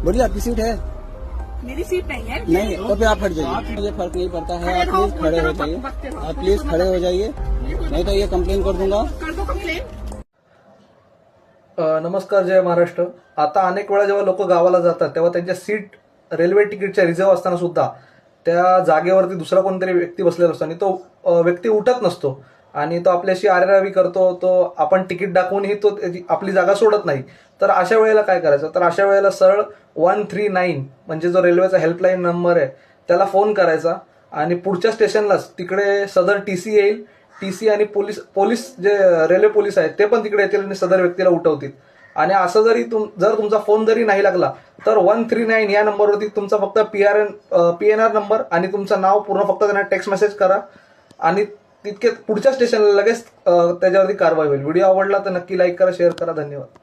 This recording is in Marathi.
बोलिए आपकी सीट है? मेरी सीट नहीं है। नहीं तो फिर आप हट जाइए, मुझे फर्क नहीं पड़ता है। आप प्लीज खड़े हो जाइए, आप प्लीज खड़े हो जाइए, नहीं तो ये कंप्लेन कर दूंगा। कर दो कंप्लेन। नमस्कार, जय महाराष्ट्र. आता अनेक वेळा जेव्हा लोक गावाला जातात तेव्हा त्यांच्या सीट रेल्वे तिकीटच्या रिझर्व असताना सुद्धा त्या जागेवरती दुसरा कोणतरी व्यक्ती बसलेला असतो आणि तो व्यक्ती उठत नसतो आणि तो आपल्याशी आरेरावी करतो. तो आपण तिकीट दाखवूनही तो आपली जागा सोडत नाही. तर अशा वेळेला काय करायचं? तर अशा वेळेला सरळ 139 म्हणजे जो रेल्वेचा हेल्पलाईन नंबर आहे त्याला फोन करायचा आणि पुढच्या स्टेशनलाच तिकडे सदर टीसी येईल. टीसी आणि पोलीस जे रेल्वे पोलीस आहेत ते पण तिकडे येतील आणि सदर व्यक्तीला उठवतील. आणि असं जर तुमचा फोन जरी नाही लागला तर 139 या नंबरवरती तुमचा फक्त PNR नंबर आणि तुमचं नाव पूर्ण फक्त त्यांना टेक्स्ट मेसेज करा आणि तितके पुढच्या स्टेशनला लगेच त्याच्यावरती कारवाई होईल. व्हिडिओ आवडला तर नक्की लाईक करा, शेअर करा. धन्यवाद.